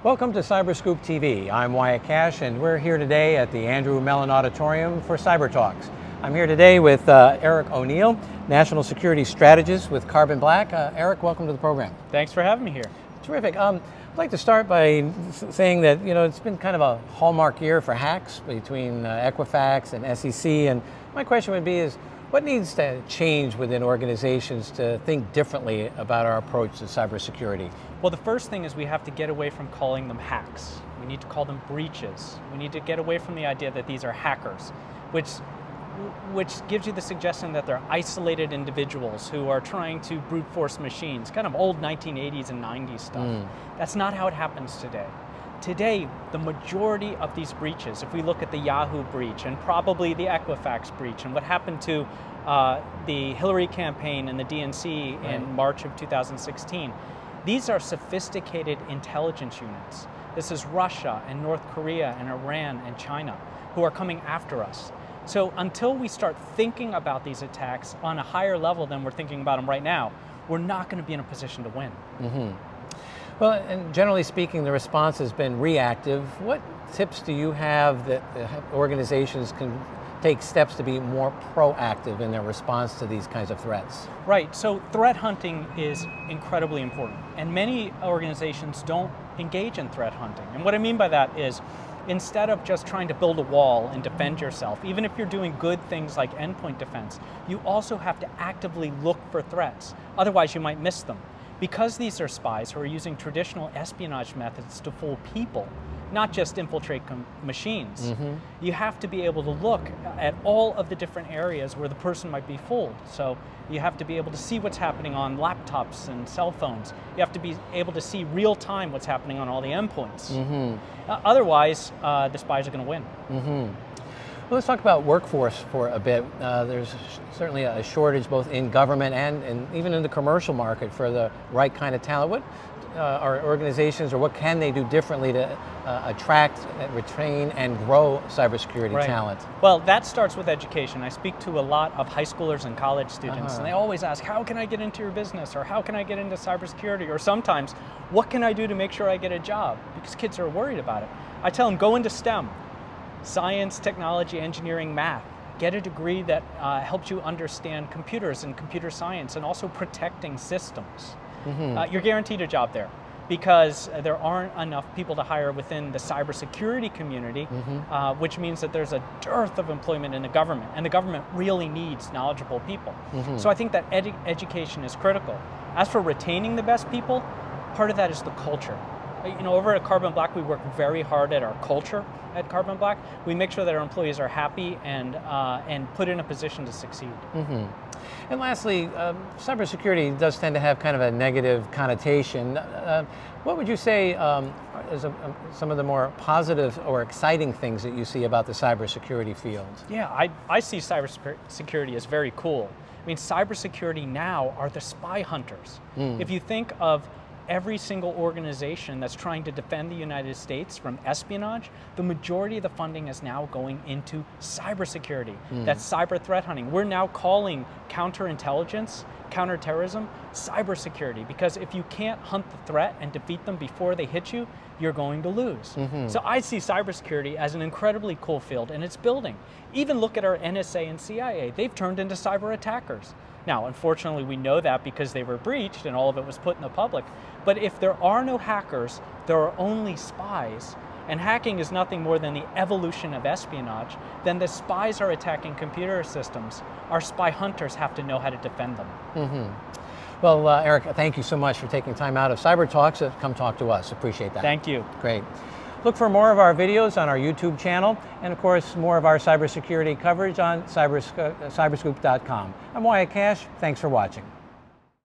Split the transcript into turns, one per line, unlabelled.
Welcome to CyberScoop TV. I'm Wyatt Cash, and we're here today at the Andrew Mellon Auditorium for CyberTalks. I'm here today with Eric O'Neill, National Security Strategist with Carbon Black. Eric, welcome to the program.
Thanks for having me here.
Terrific. I'd like to start by saying that it's been kind of a hallmark year for hacks between Equifax and SEC, and my question would be what needs to change within organizations to think differently about our approach to cybersecurity?
Well, the first thing is we have to get away from calling them hacks. We need to call them breaches. We need to get away from the idea that these are hackers, which gives you the suggestion that they're isolated individuals who are trying to brute force machines, kind of old 1980s and 90s stuff. That's not how it happens today. Today, the majority of these breaches, if we look at the Yahoo breach and probably the Equifax breach and what happened to the Hillary campaign and the DNC in March of 2016, these are sophisticated intelligence units. This is Russia and North Korea and Iran and China who are coming after us. So until we start thinking about these attacks on a higher level than we're thinking about them right now, we're not going to be in a position to win.
Well, and generally speaking, the response has been reactive. What tips do you have that organizations can take steps to be more proactive in their response to these kinds of threats?
Right, so threat hunting is incredibly important, and many organizations don't engage in threat hunting. And what I mean by that is, instead of just trying to build a wall and defend yourself, even if you're doing good things like endpoint defense, you also have to actively look for threats. Otherwise, you might miss them. Because these are spies who are using traditional espionage methods to fool people, not just infiltrate machines, you have to be able to look at all of the different areas where the person might be fooled. So you have to be able to see what's happening on laptops and cell phones. You have to be able to see real time what's happening on all the endpoints. Otherwise, the spies are going to win.
Well, let's talk about workforce for a bit. There's certainly a shortage both in government and even in the commercial market for the right kind of talent. What are organizations, or what can they do differently to attract, retain, and grow cybersecurity talent?
Well, that starts with education. I speak to a lot of high schoolers and college students, and they always ask, how can I get into your business? Or how can I get into cybersecurity? Or sometimes, what can I do to make sure I get a job? Because kids are worried about it. I tell them, go into STEM. Science, technology, engineering, math. Get a degree that helps you understand computers and computer science and also protecting systems. You're guaranteed a job there because there aren't enough people to hire within the cybersecurity community, which means that there's a dearth of employment in the government, and the government really needs knowledgeable people. So I think that education is critical. As for retaining the best people, part of that is the culture. Over at Carbon Black, we work very hard at our culture at Carbon Black. We make sure that our employees are happy and put in a position to succeed.
And lastly, cybersecurity does tend to have kind of a negative connotation. What would you say is some of the more positive or exciting things that you see about the cybersecurity field?
Yeah, I see cybersecurity as very cool. I mean, cybersecurity now are the spy hunters. If you think of every single organization that's trying to defend the United States from espionage, the majority of the funding is now going into cybersecurity. That's cyber threat hunting. We're now calling counterintelligence, counterterrorism, cybersecurity, because if you can't hunt the threat and defeat them before they hit you, you're going to lose. So I see cybersecurity as an incredibly cool field, and it's building. Even look at our NSA and CIA. They've turned into cyber attackers. Now, unfortunately, we know that because they were breached and all of it was put in the public. But if there are no hackers, there are only spies, and hacking is nothing more than the evolution of espionage, then the spies are attacking computer systems. Our spy hunters have to know how to defend them.
Well, Eric, thank you so much for taking time out of CyberTalks to come talk to us. Appreciate that.
Thank you.
Great. Look for more of our videos on our YouTube channel, and of course, more of our cybersecurity coverage on cyberscoop.com. I'm Wyatt Cash. Thanks for watching.